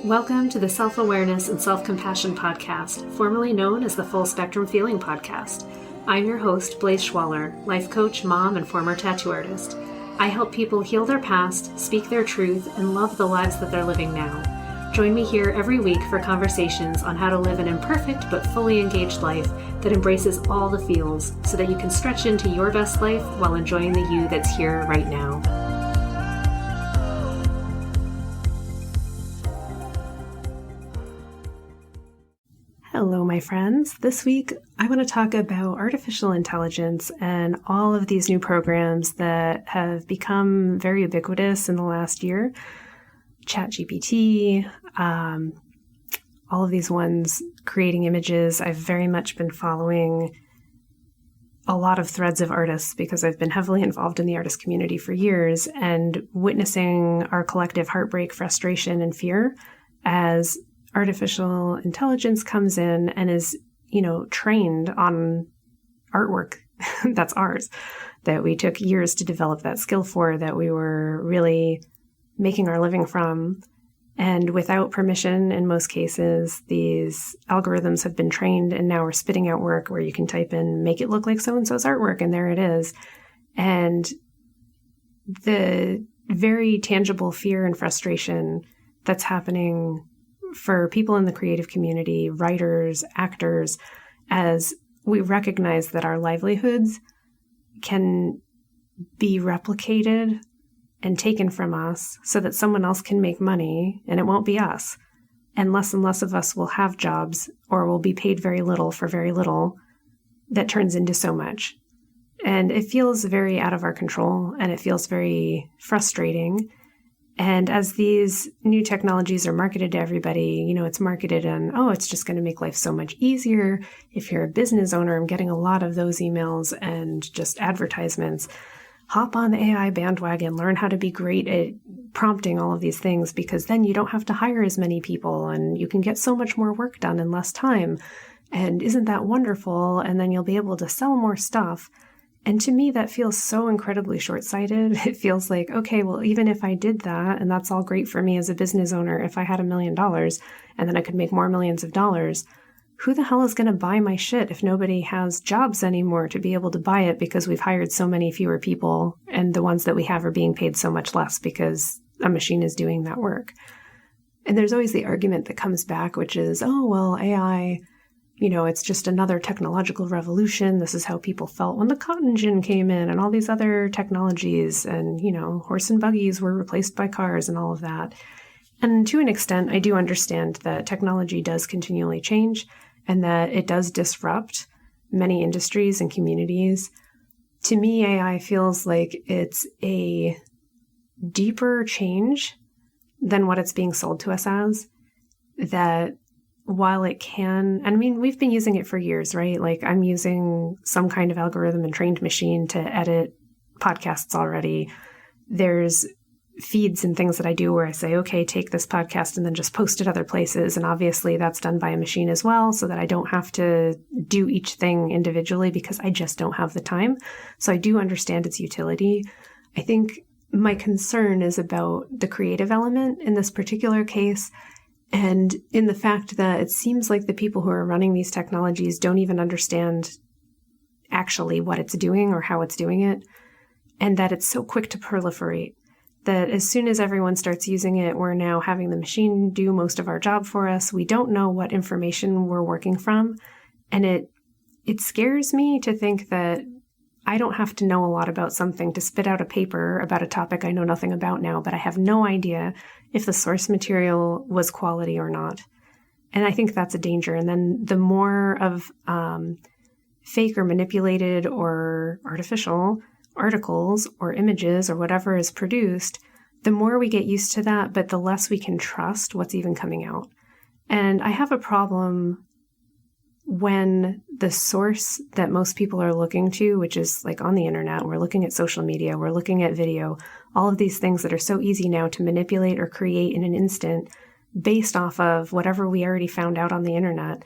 Welcome to the Self-Awareness and Self-Compassion Podcast, formerly known as the Full Spectrum Feeling Podcast. I'm your host, Blaise Schwaller, life coach, mom, and former tattoo artist. I help people heal their past, speak their truth, and love the lives that they're living now. Join me here every week for conversations on how to live an imperfect but fully engaged life that embraces all the feels so that you can stretch into your best life while enjoying the you that's here right now. Hello, my friends. This week, I want to talk about artificial intelligence and all of these new programs that have become very ubiquitous in the last year. ChatGPT, all of these ones creating images. I've very much been following a lot of threads of artists because I've been heavily involved in the artist community for years and witnessing our collective heartbreak, frustration, and fear as artificial intelligence comes in and is, trained on artwork that's ours, that we took years to develop that skill for, that we were really making our living from. And without permission, in most cases, these algorithms have been trained and now we're spitting out work where you can type in, make it look like so-and-so's artwork, and there it is. And the very tangible fear and frustration that's happening for people in the creative community, writers, actors, as we recognize that our livelihoods can be replicated and taken from us so that someone else can make money, and it won't be us. And less of us will have jobs or will be paid very little for very little. That turns into so much. And it feels very out of our control, and it feels very frustrating. And as these new technologies are marketed to everybody, it's marketed and, it's just going to make life so much easier. If you're a business owner, I'm getting a lot of those emails and just advertisements. Hop on the AI bandwagon, learn how to be great at prompting all of these things, because then you don't have to hire as many people and you can get so much more work done in less time. And isn't that wonderful? And then you'll be able to sell more stuff. And to me, that feels so incredibly short-sighted. It feels like, okay, well, even if I did that, and that's all great for me as a business owner, if I had $1 million and then I could make more millions of dollars, who the hell is going to buy my shit if nobody has jobs anymore to be able to buy it because we've hired so many fewer people and the ones that we have are being paid so much less because a machine is doing that work? And there's always the argument that comes back, which is, AI, it's just another technological revolution. This is how people felt when the cotton gin came in and all these other technologies and, horse and buggies were replaced by cars and all of that. And to an extent, I do understand that technology does continually change and that it does disrupt many industries and communities. To me, AI feels like it's a deeper change than what it's being sold to us as, that while it can, we've been using it for years, right? Like I'm using some kind of algorithm and trained machine to edit podcasts already. There's feeds and things that I do where I say, okay, take this podcast and then just post it other places. And obviously that's done by a machine as well, so that I don't have to do each thing individually because I just don't have the time. So I do understand its utility. I think my concern is about the creative element in this particular case. And in the fact that it seems like the people who are running these technologies don't even understand actually what it's doing or how it's doing it, and that it's so quick to proliferate, that as soon as everyone starts using it, we're now having the machine do most of our job for us. We don't know what information we're working from. And it scares me to think that I don't have to know a lot about something to spit out a paper about a topic I know nothing about now, but I have no idea if the source material was quality or not. And I think that's a danger. And then the more of fake or manipulated or artificial articles or images or whatever is produced, the more we get used to that, but the less we can trust what's even coming out. And I have a problem when the source that most people are looking to, which is like on the internet, we're looking at social media, we're looking at video, all of these things that are so easy now to manipulate or create in an instant based off of whatever we already found out on the internet.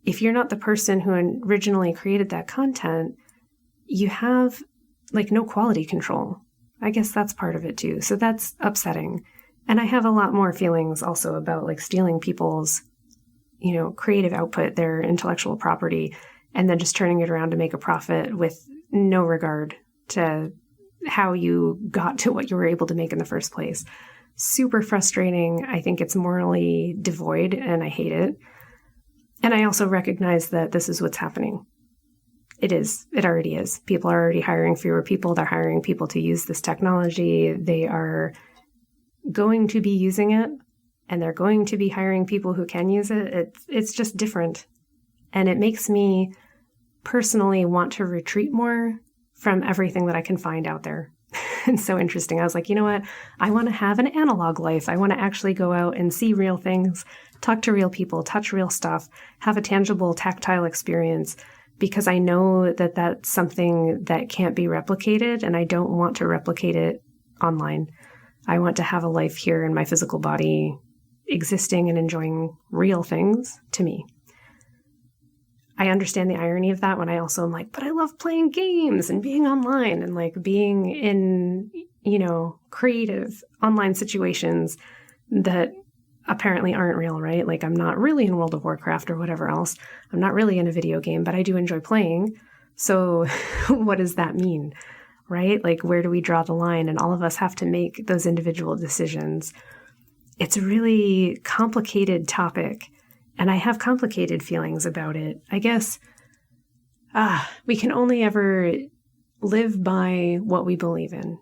If you're not the person who originally created that content, you have no quality control. I guess that's part of it too. So that's upsetting. And I have a lot more feelings also about like stealing people's, creative output, their intellectual property, and then just turning it around to make a profit with no regard to how you got to what you were able to make in the first place. Super frustrating. I think it's morally devoid and I hate it. And I also recognize that this is what's happening. It is. It already is. People are already hiring fewer people. They're hiring people to use this technology. They are going to be using it, and they're going to be hiring people who can use it. It's just different. And it makes me personally want to retreat more from everything that I can find out there. It's so interesting. I was like, you know what? I want to have an analog life. I want to actually go out and see real things, talk to real people, touch real stuff, have a tangible tactile experience, because I know that that's something that can't be replicated, and I don't want to replicate it online. I want to have a life here in my physical body, existing and enjoying real things to me. I understand the irony of that when I also am like, but I love playing games and being online and like being in, creative online situations that apparently aren't real, right? Like I'm not really in World of Warcraft or whatever else. I'm not really in a video game, but I do enjoy playing. So what does that mean, right? Like where do we draw the line? And all of us have to make those individual decisions. It's a really complicated topic. And I have complicated feelings about it. I guess we can only ever live by what we believe in,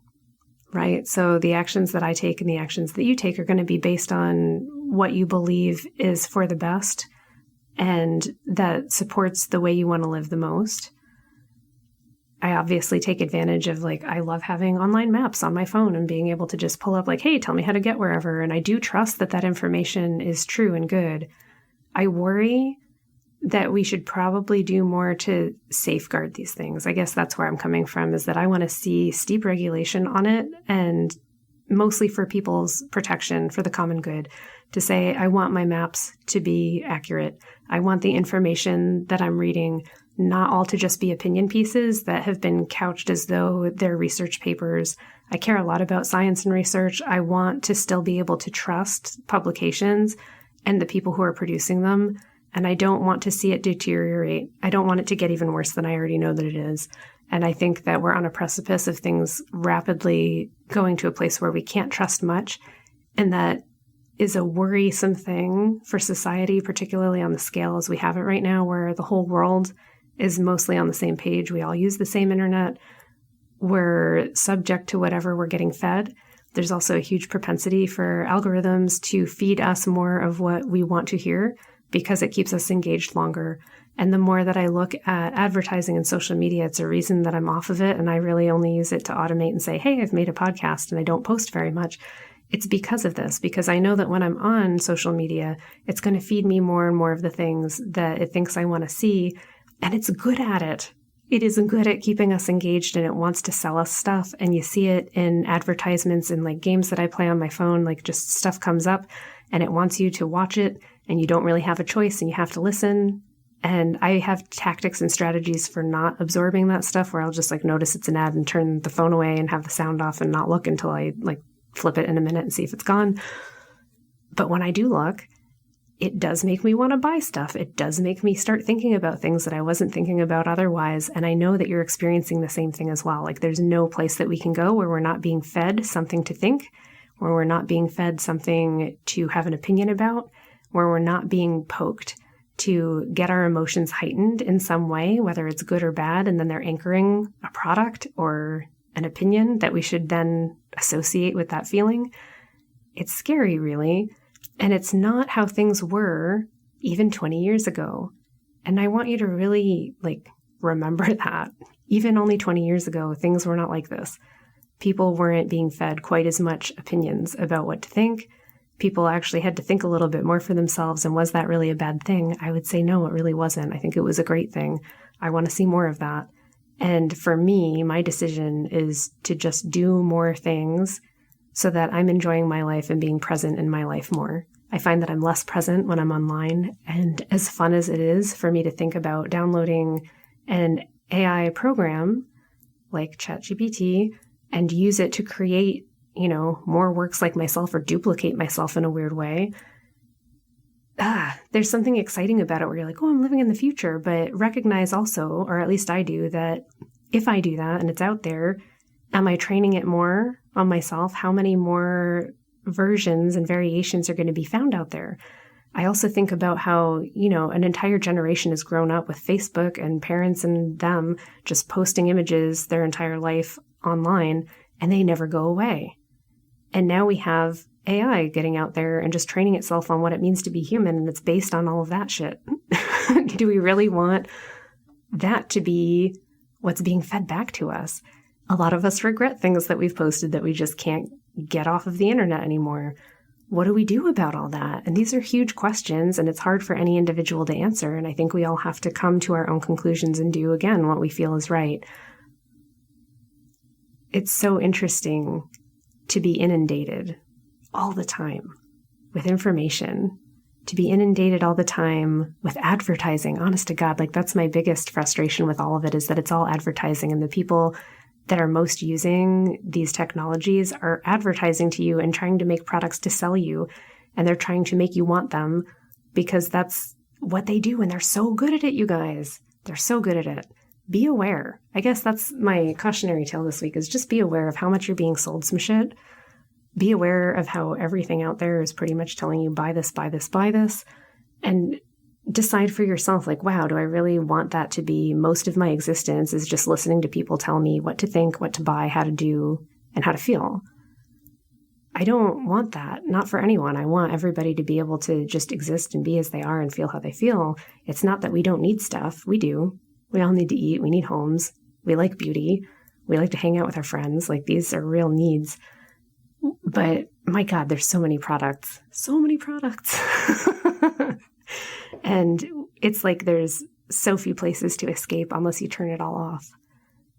right? So the actions that I take and the actions that you take are going to be based on what you believe is for the best and that supports the way you want to live the most. I obviously take advantage of I love having online maps on my phone and being able to just pull up hey, tell me how to get wherever. And I do trust that that information is true and good. I worry that we should probably do more to safeguard these things. I guess that's where I'm coming from, is that I want to see steep regulation on it, and mostly for people's protection, for the common good, to say, I want my maps to be accurate. I want the information that I'm reading not all to just be opinion pieces that have been couched as though they're research papers. I care a lot about science and research. I want to still be able to trust publications and the people who are producing them. And I don't want to see it deteriorate. I don't want it to get even worse than I already know that it is. And I think that we're on a precipice of things rapidly going to a place where we can't trust much. And that is a worrisome thing for society, particularly on the scale as we have it right now, where the whole world is mostly on the same page. We all use the same internet. We're subject to whatever we're getting fed. There's also a huge propensity for algorithms to feed us more of what we want to hear because it keeps us engaged longer. And the more that I look at advertising and social media, it's a reason that I'm off of it. And I really only use it to automate and say, hey, I've made a podcast and I don't post very much. It's because of this, because I know that when I'm on social media, it's going to feed me more and more of the things that it thinks I want to see. And it's good at it. It is good at keeping us engaged, and it wants to sell us stuff. And you see it in advertisements and games that I play on my phone, just stuff comes up and it wants you to watch it and you don't really have a choice and you have to listen. And I have tactics and strategies for not absorbing that stuff, where I'll just notice it's an ad and turn the phone away and have the sound off and not look until I flip it in a minute and see if it's gone. But when I do look, it does make me want to buy stuff. It does make me start thinking about things that I wasn't thinking about otherwise. And I know that you're experiencing the same thing as well. There's no place that we can go where we're not being fed something to think, where we're not being fed something to have an opinion about, where we're not being poked to get our emotions heightened in some way, whether it's good or bad. And then they're anchoring a product or an opinion that we should then associate with that feeling. It's scary, really. And it's not how things were even 20 years ago. And I want you to really remember that. Even only 20 years ago, things were not like this. People weren't being fed quite as much opinions about what to think. People actually had to think a little bit more for themselves. And was that really a bad thing? I would say no, it really wasn't. I think it was a great thing. I want to see more of that. And for me, my decision is to just do more things so that I'm enjoying my life and being present in my life more. I find that I'm less present when I'm online. And as fun as it is for me to think about downloading an AI program like ChatGPT and use it to create, more works like myself or duplicate myself in a weird way. There's something exciting about it where you're like, oh, I'm living in the future, but recognize also, or at least I do, that if I do that and it's out there, am I training it more on myself? How many more versions and variations are going to be found out there? I also think about how, an entire generation has grown up with Facebook and parents and them just posting images their entire life online, and they never go away. And now we have AI getting out there and just training itself on what it means to be human, and it's based on all of that shit. Do we really want that to be what's being fed back to us? A lot of us regret things that we've posted that we just can't get off of the internet anymore. What do we do about all that? And these are huge questions, and it's hard for any individual to answer. And I think we all have to come to our own conclusions and do, again, what we feel is right. It's so interesting to be inundated all the time with information, to be inundated all the time with advertising. Honest to God, that's my biggest frustration with all of it, is that it's all advertising, and the people that are most using these technologies are advertising to you and trying to make products to sell you, and they're trying to make you want them because that's what they do, and they're so good at it, you guys. They're so good at it. Be aware. I guess that's my cautionary tale this week, is just be aware of how much you're being sold some shit. Be aware of how everything out there is pretty much telling you, buy this, buy this, buy this, and decide for yourself, wow, do I really want that to be most of my existence, is just listening to people tell me what to think, what to buy, how to do, and how to feel? I don't want that. Not for anyone. I want everybody to be able to just exist and be as they are and feel how they feel. It's not that we don't need stuff. We do. We all need to eat. We need homes. We like beauty. We like to hang out with our friends. These are real needs. But my God, there's so many products. So many products. And it's there's so few places to escape unless you turn it all off.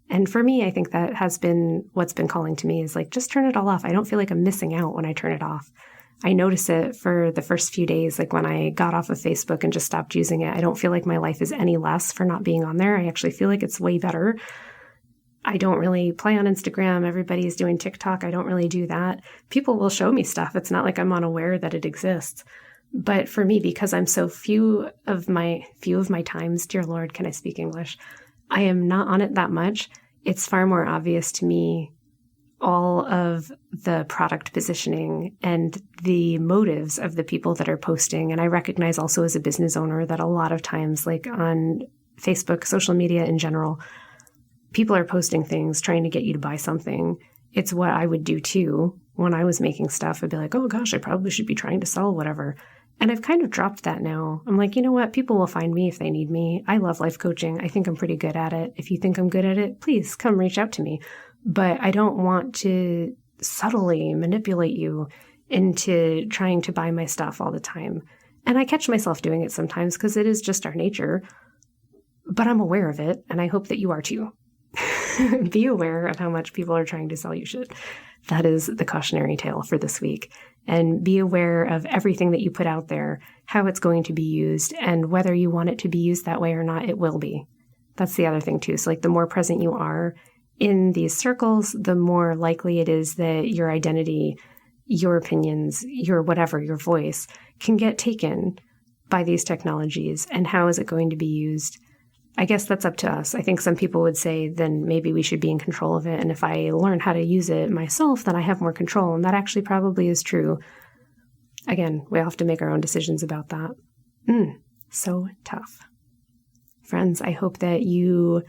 And for me, I think that has been what's been calling to me, is just turn it all off. I don't feel like I'm missing out when I turn it off. I notice it for the first few days, when I got off of Facebook and just stopped using it. I don't feel like my life is any less for not being on there. I actually feel like it's way better. I don't really play on Instagram. Everybody's doing TikTok. I don't really do that. People will show me stuff. It's not like I'm unaware that it exists. But for me, because I'm so few of my times, dear Lord, can I speak English? I am not on it that much. It's far more obvious to me all of the product positioning and the motives of the people that are posting. And I recognize also as a business owner that a lot of times, on Facebook, social media in general, people are posting things trying to get you to buy something. It's what I would do too. When I was making stuff, I'd be like, oh gosh, I probably should be trying to sell whatever. And I've kind of dropped that now. I'm like, you know what? People will find me if they need me. I love life coaching. I think I'm pretty good at it. If you think I'm good at it, please come reach out to me. But I don't want to subtly manipulate you into trying to buy my stuff all the time. And I catch myself doing it sometimes because it is just our nature. But I'm aware of it, and I hope that you are too. Be aware of how much people are trying to sell you shit. That is the cautionary tale for this week. And be aware of everything that you put out there, how it's going to be used, and whether you want it to be used that way or not, it will be. That's the other thing too. So the more present you are in these circles, the more likely it is that your identity, your opinions, your whatever, your voice can get taken by these technologies. And how is it going to be used? I guess that's up to us. I think some people would say, then maybe we should be in control of it. And if I learn how to use it myself, then I have more control. And that actually probably is true. Again, we have to make our own decisions about that. So tough. Friends, I hope that you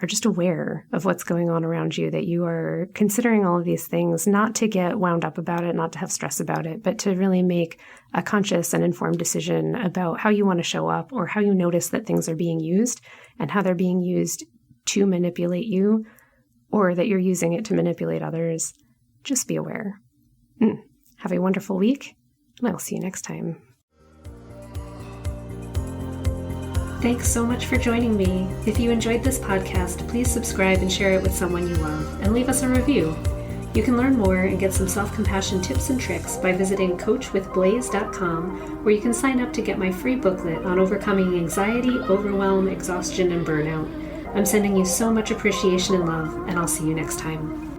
are just aware of what's going on around you, that you are considering all of these things, not to get wound up about it, not to have stress about it, but to really make a conscious and informed decision about how you want to show up, or how you notice that things are being used and how they're being used to manipulate you, or that you're using it to manipulate others. Just be aware. Have a wonderful week, and I'll see you next time. Thanks so much for joining me. If you enjoyed this podcast, please subscribe and share it with someone you love, and leave us a review. You can learn more and get some self-compassion tips and tricks by visiting coachwithblaze.com, where you can sign up to get my free booklet on overcoming anxiety, overwhelm, exhaustion, and burnout. I'm sending you so much appreciation and love, and I'll see you next time.